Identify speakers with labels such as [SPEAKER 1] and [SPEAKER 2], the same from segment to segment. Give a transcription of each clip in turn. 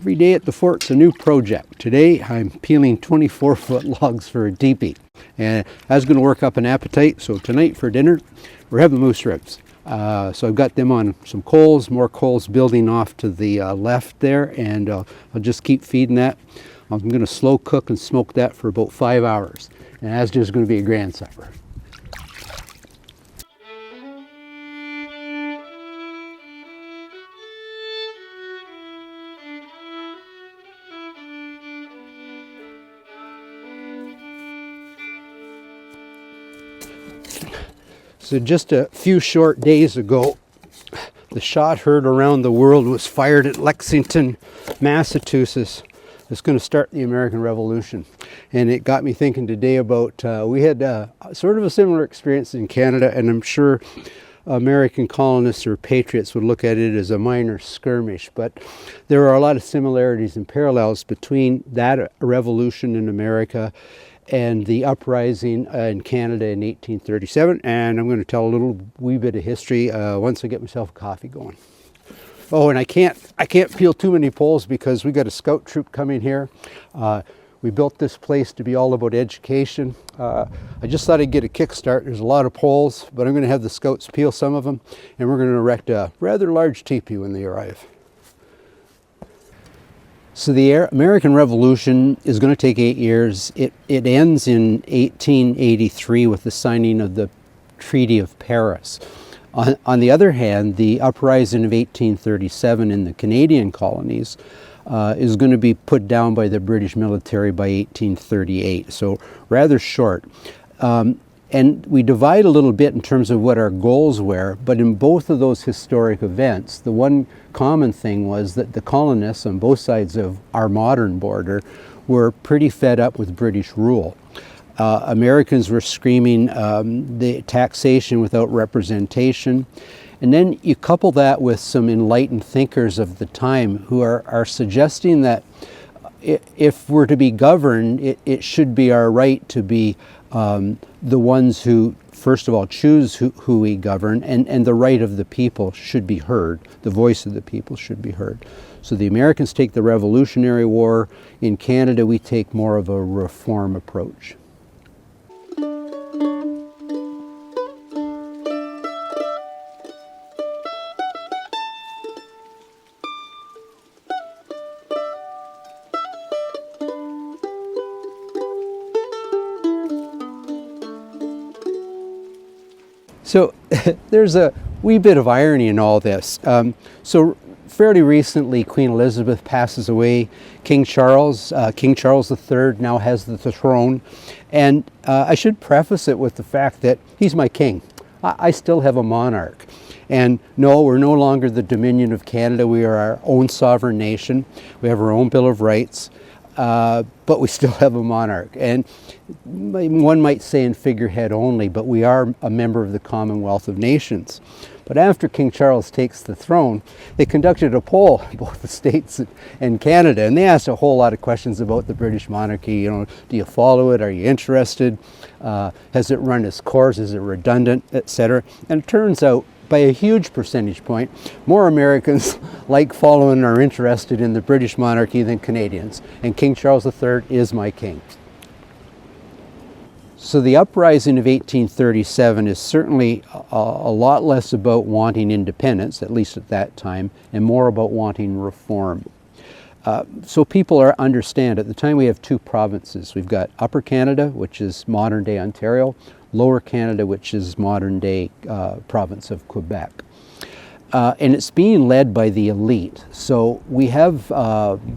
[SPEAKER 1] Every day at the fort's a new project. Today I'm peeling 24-foot logs for a teepee, and that's going to work up an appetite. So tonight for dinner we're having moose ribs. So I've got them on some coals, more coals building off to the left there, and I'll just keep feeding that. I'm going to slow cook and smoke that for about 5 hours, and that's just going to be a grand supper. So just a few short days ago, the shot heard around the world was fired at Lexington, Massachusetts. It's going to start the American Revolution. And it got me thinking today about, we had sort of a similar experience in Canada, and I'm sure American colonists or patriots would look at it as a minor skirmish, but there are a lot of similarities and parallels between that revolution in America and the uprising in Canada in 1837, and I'm going to tell a little wee bit of history once I get myself a coffee going. Oh, and I can't peel too many poles because we got a scout troop coming here. We built this place to be all about education. I just thought I'd get a kickstart. There's a lot of poles, but I'm going to have the scouts peel some of them, and we're going to erect a rather large teepee when they arrive. So the American Revolution is going to take 8 years. It ends in 1883 with the signing of the Treaty of Paris. On the other hand, the uprising of 1837 in the Canadian colonies is going to be put down by the British military by 1838, so rather short. And we divide a little bit in terms of what our goals were, but in both of those historic events, the one common thing was that the colonists on both sides of our modern border were pretty fed up with British rule. Americans were screaming the taxation without representation. And then you couple that with some enlightened thinkers of the time who are suggesting that if we're to be governed, it should be our right to be the ones who, first of all, choose who we govern, and the right of the people should be heard. The voice of the people should be heard. So the Americans take the Revolutionary War. In Canada, we take more of a reform approach. So there's a wee bit of irony in all this. So fairly recently, Queen Elizabeth passes away. King Charles III now has the throne. And I should preface it with the fact that he's my king. I still have a monarch. And no, we're no longer the Dominion of Canada. We are our own sovereign nation. We have our own Bill of Rights. But we still have a monarch. And one might say in figurehead only, but we are a member of the Commonwealth of Nations. But after King Charles takes the throne, they conducted a poll in both the States and Canada, and they asked a whole lot of questions about the British monarchy. You know, do you follow it? Are you interested? Has it run its course? Is it redundant, etc.? And it turns out, by a huge percentage point, more Americans like following or are interested in the British monarchy than Canadians. And King Charles III is my king. So the uprising of 1837 is certainly a lot less about wanting independence, at least at that time, and more about wanting reform. So people understand, at the time we have two provinces. We've got Upper Canada, which is modern-day Ontario, Lower Canada, which is modern-day province of Quebec. And it's being led by the elite. So we have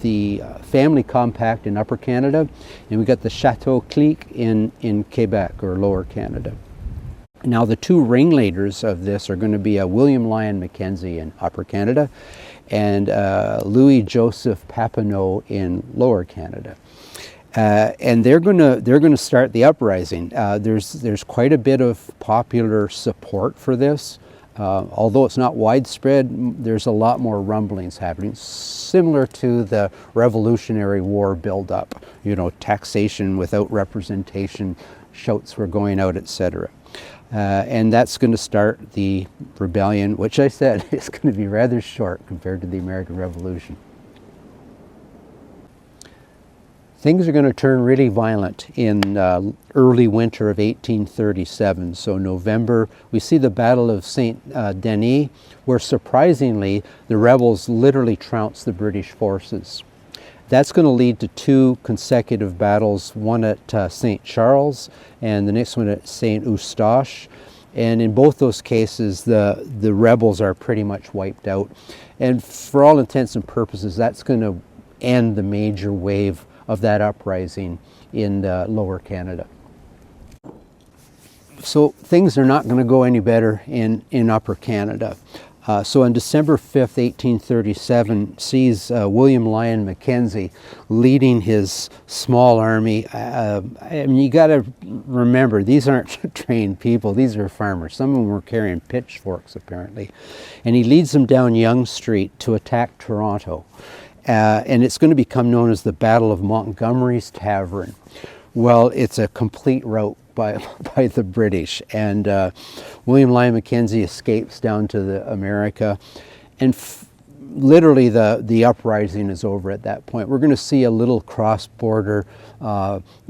[SPEAKER 1] the family compact in Upper Canada, and we've got the Chateau clique in Quebec, or Lower Canada. Now the two ringleaders of this are going to be William Lyon Mackenzie in Upper Canada and Louis Joseph Papineau in Lower Canada. And they're going to start the uprising. There's quite a bit of popular support for this. Although it's not widespread, there's a lot more rumblings happening, similar to the Revolutionary War buildup. You know, taxation without representation, shouts were going out, etc. And that's going to start the rebellion, which I said is going to be rather short compared to the American Revolution. Things are going to turn really violent in early winter of 1837. So November, we see the Battle of St. Denis, where surprisingly the rebels literally trounce the British forces. That's going to lead to two consecutive battles, one at St. Charles and the next one at St. Eustache. And in both those cases, the rebels are pretty much wiped out. And for all intents and purposes, that's going to end the major wave of that uprising in Lower Canada. So things are not going to go any better in Upper Canada. So on December 5th, 1837, sees William Lyon Mackenzie leading his small army. I mean, you got to remember, these aren't trained people. These are farmers. Some of them were carrying pitchforks, apparently. And he leads them down Yonge Street to attack Toronto. And it's going to become known as the Battle of Montgomery's Tavern. Well, it's a complete rout by the British, and William Lyon Mackenzie escapes down to America, and literally the uprising is over at that point. We're going to see a little cross-border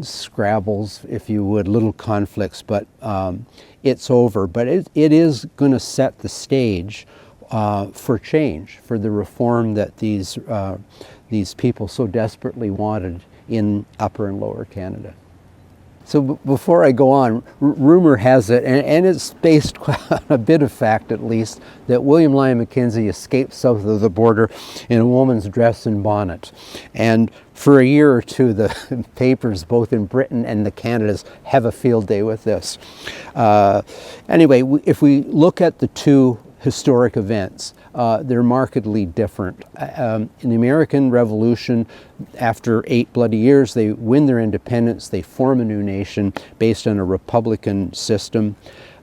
[SPEAKER 1] scrabbles, if you would, little conflicts, but it's over. But it is going to set the stage for change, for the reform that these people so desperately wanted in Upper and Lower Canada. So before I go on, rumor has it, and it's based on a bit of fact at least, that William Lyon Mackenzie escaped south of the border in a woman's dress and bonnet. And for a year or two, the papers, both in Britain and the Canadas, have a field day with this. Anyway, if we look at the two historic events, they're markedly different. In the American Revolution, after 8 bloody years, they win their independence, they form a new nation based on a republican system.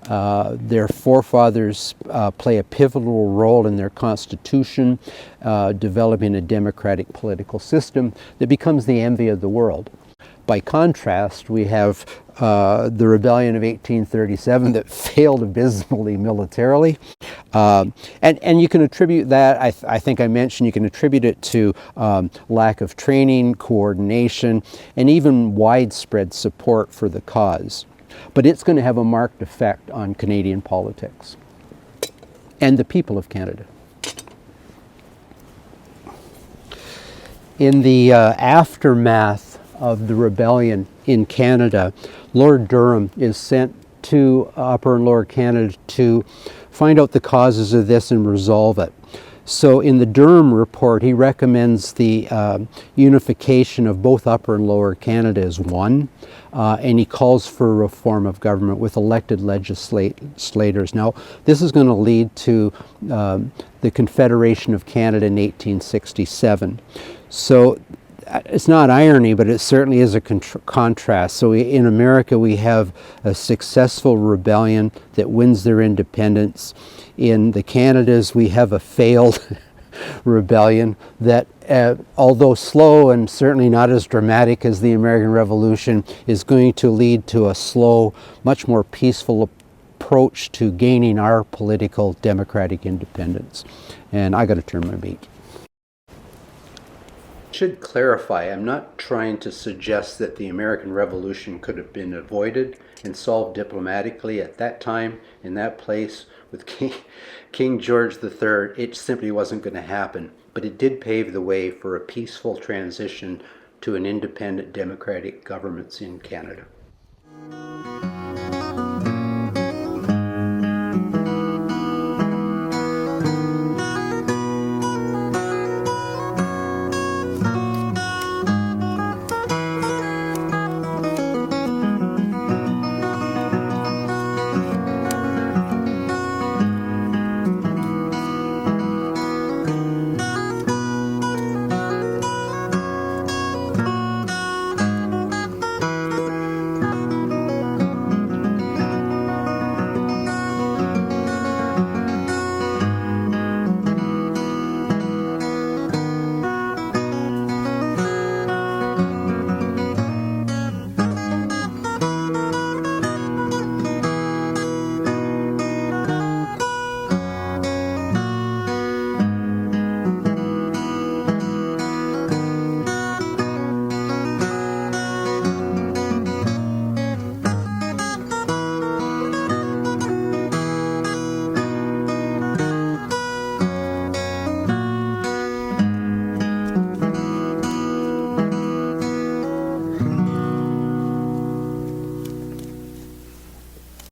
[SPEAKER 1] Their forefathers play a pivotal role in their constitution, developing a democratic political system that becomes the envy of the world. By contrast, we have the rebellion of 1837 that failed abysmally militarily. And you can attribute that, I think I mentioned, you can attribute it to lack of training, coordination, and even widespread support for the cause. But it's going to have a marked effect on Canadian politics and the people of Canada. In the aftermath of the rebellion in Canada, Lord Durham is sent to Upper and Lower Canada to find out the causes of this and resolve it. So in the Durham report, he recommends the unification of both Upper and Lower Canada as one, and he calls for a reform of government with elected legislators. Now, this is going to lead to the Confederation of Canada in 1867. So it's not irony, but it certainly is a contrast. So in America, we have a successful rebellion that wins their independence. In the Canadas, we have a failed rebellion that, although slow and certainly not as dramatic as the American Revolution, is going to lead to a slow, much more peaceful approach to gaining our political democratic independence. And I got to turn my beat. Should clarify, I'm not trying to suggest that the American Revolution could have been avoided and solved diplomatically at that time, in that place, with King George III. It simply wasn't going to happen, but it did pave the way for a peaceful transition to an independent democratic government in Canada.